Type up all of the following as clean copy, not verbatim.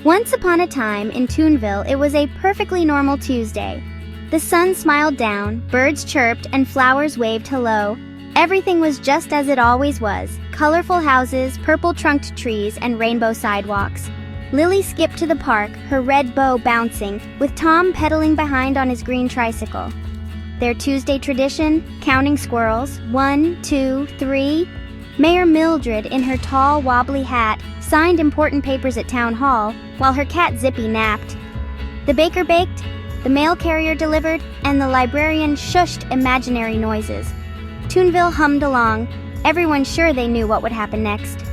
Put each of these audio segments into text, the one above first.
Once upon a time in Toonville, it was a perfectly normal Tuesday. The sun smiled down, birds chirped, and flowers waved hello. Everything was just as it always was: colorful houses, purple-trunked trees, and rainbow sidewalks. Lily skipped to the park, her red bow bouncing, with Tom pedaling behind on his green tricycle. Their Tuesday tradition: counting squirrels. 1, 2, 3. Mayor Mildred, in her tall, wobbly hat, signed important papers at Town Hall, while her cat Zippy napped. The baker baked, the mail carrier delivered, and the librarian shushed imaginary noises. Toonville hummed along, everyone sure they knew what would happen next.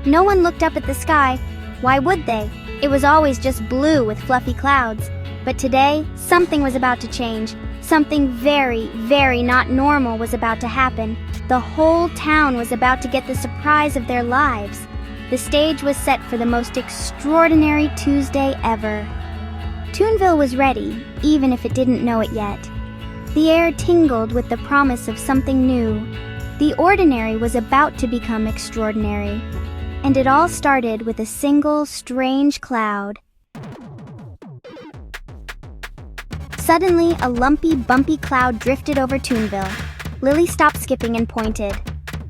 No one looked up at the sky. Why would they? It was always just blue with fluffy clouds. But today, something was about to change. Something very, very not normal was about to happen. The whole town was about to get the surprise of their lives. The stage was set for the most extraordinary Tuesday ever. Toonville was ready, even if it didn't know it yet. The air tingled with the promise of something new. The ordinary was about to become extraordinary. And it all started with a single, strange cloud. Suddenly, a lumpy, bumpy cloud drifted over Toonville. Lily stopped skipping and pointed.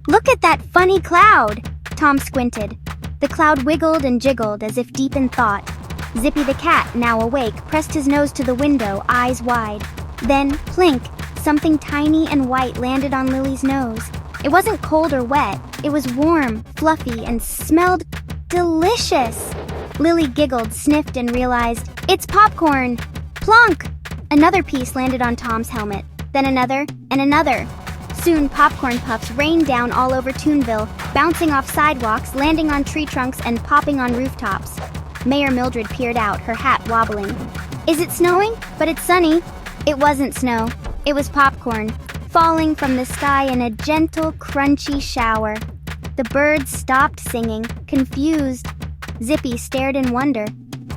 "Look at that funny cloud!" Tom squinted. The cloud wiggled and jiggled as if deep in thought. Zippy the cat, now awake, pressed his nose to the window, eyes wide. Then, plink, something tiny and white landed on Lily's nose. It wasn't cold or wet. It was warm, fluffy, and smelled delicious. Lily giggled, sniffed, and realized, "It's popcorn!" Plonk! Another piece landed on Tom's helmet, then another, and another. Soon, popcorn puffs rained down all over Toonville, bouncing off sidewalks, landing on tree trunks, and popping on rooftops. Mayor Mildred peered out, her hat wobbling. "Is it snowing? But it's sunny." It wasn't snow. It was popcorn, falling from the sky in a gentle, crunchy shower. The birds stopped singing, confused. Zippy stared in wonder.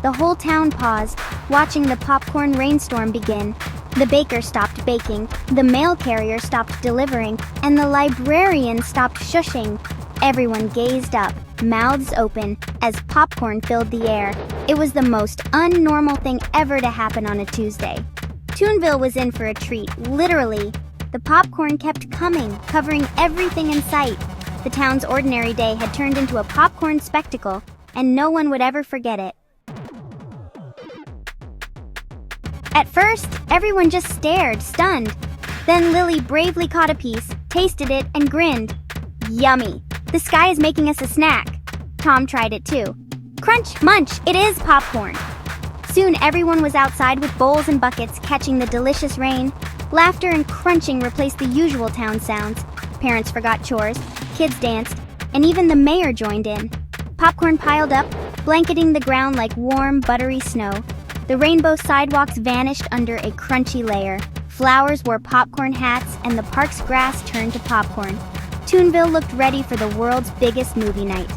The whole town paused, watching the popcorn rainstorm begin. The baker stopped baking, the mail carrier stopped delivering, and the librarian stopped shushing. Everyone gazed up, mouths open, as popcorn filled the air. It was the most unnormal thing ever to happen on a Tuesday. Toonville was in for a treat, literally. The popcorn kept coming, covering everything in sight. The town's ordinary day had turned into a popcorn spectacle, and no one would ever forget it. At first, everyone just stared, stunned. Then Lily bravely caught a piece, tasted it, and grinned. Yummy! The sky is making us a snack. Tom tried it too. Crunch, munch, it is popcorn! Soon everyone was outside with bowls and buckets, catching the delicious rain. Laughter and crunching replaced the usual town sounds. Parents forgot chores, kids danced, and even the mayor joined in. Popcorn piled up, blanketing the ground like warm, buttery snow. The rainbow sidewalks vanished under a crunchy layer. Flowers wore popcorn hats, and the park's grass turned to popcorn. Toonville looked ready for the world's biggest movie night.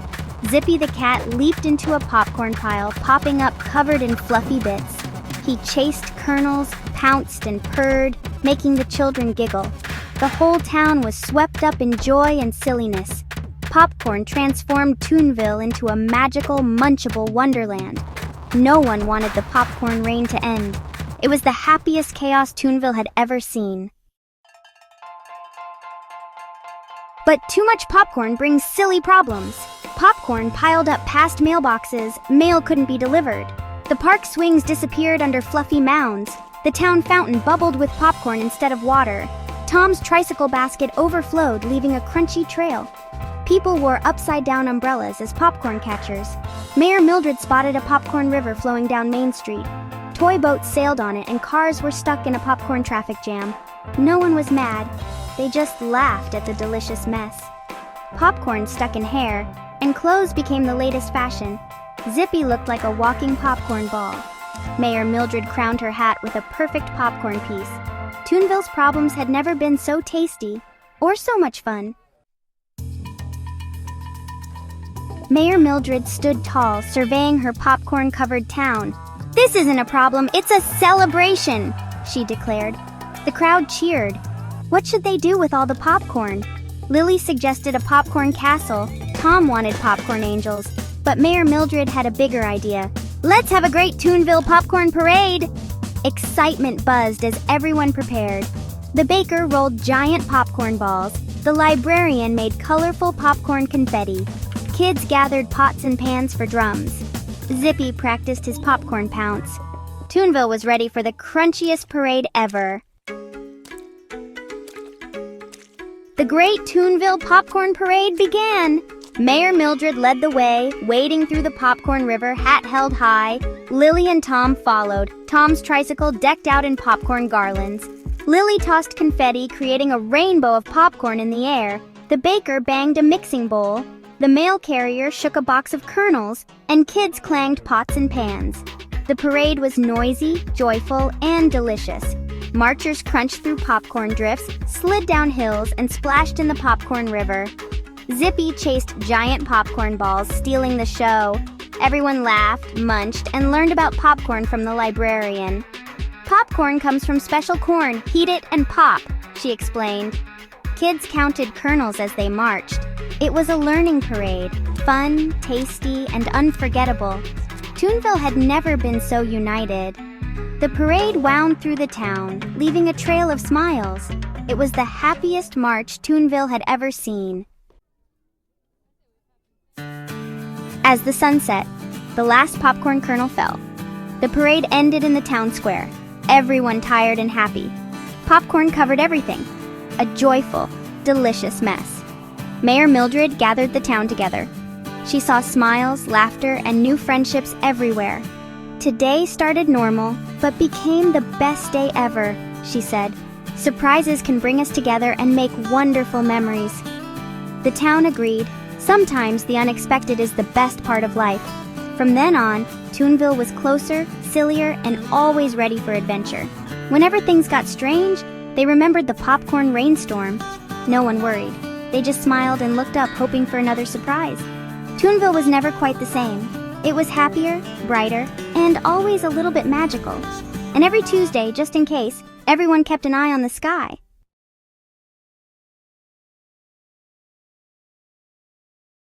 Zippy the cat leaped into a popcorn pile, popping up covered in fluffy bits. He chased kernels, pounced and purred, making the children giggle. The whole town was swept up in joy and silliness. Popcorn transformed Toonville into a magical, munchable wonderland. No one wanted the popcorn rain to end. It was the happiest chaos Toonville had ever seen. But too much popcorn brings silly problems. Popcorn piled up past mailboxes, mail couldn't be delivered. The park swings disappeared under fluffy mounds. The town fountain bubbled with popcorn instead of water. Tom's tricycle basket overflowed, leaving a crunchy trail. People wore upside-down umbrellas as popcorn catchers. Mayor Mildred spotted a popcorn river flowing down Main Street. Toy boats sailed on it, and cars were stuck in a popcorn traffic jam. No one was mad. They just laughed at the delicious mess. Popcorn stuck in hair, and clothes became the latest fashion. Zippy looked like a walking popcorn ball. Mayor Mildred crowned her hat with a perfect popcorn piece. Toonville's problems had never been so tasty, or so much fun. Mayor Mildred stood tall, surveying her popcorn-covered town. "This isn't a problem, it's a celebration," she declared. The crowd cheered. What should they do with all the popcorn? Lily suggested a popcorn castle. Tom wanted popcorn angels. But Mayor Mildred had a bigger idea. Let's have a great Toonville popcorn parade! Excitement buzzed as everyone prepared. The baker rolled giant popcorn balls. The librarian made colorful popcorn confetti. Kids gathered pots and pans for drums. Zippy practiced his popcorn pounce. Toonville was ready for the crunchiest parade ever. The Great Toonville Popcorn Parade began. Mayor Mildred led the way, wading through the popcorn river, hat held high. Lily and Tom followed, Tom's tricycle decked out in popcorn garlands. Lily tossed confetti, creating a rainbow of popcorn in the air. The baker banged a mixing bowl. The mail carrier shook a box of kernels, and kids clanged pots and pans. The parade was noisy, joyful, and delicious. Marchers crunched through popcorn drifts, slid down hills, and splashed in the popcorn river. Zippy chased giant popcorn balls, stealing the show. Everyone laughed, munched, and learned about popcorn from the librarian. Popcorn comes from special corn, heat it and pop, she explained. Kids counted kernels as they marched. It was a learning parade, fun, tasty, and unforgettable. Toonville had never been so united. The parade wound through the town, leaving a trail of smiles. It was the happiest march Toonville had ever seen. As the sun set, the last popcorn kernel fell. The parade ended in the town square, everyone tired and happy. Popcorn covered everything, a joyful, delicious mess. Mayor Mildred gathered the town together. She saw smiles, laughter, and new friendships everywhere. Today started normal, but became the best day ever, she said. Surprises can bring us together and make wonderful memories. The town agreed. Sometimes the unexpected is the best part of life. From then on, Toonville was closer, sillier, and always ready for adventure. Whenever things got strange, they remembered the popcorn rainstorm. No one worried. They just smiled and looked up, hoping for another surprise. Toonville was never quite the same. It was happier, brighter, and always a little bit magical. And every Tuesday, just in case, everyone kept an eye on the sky.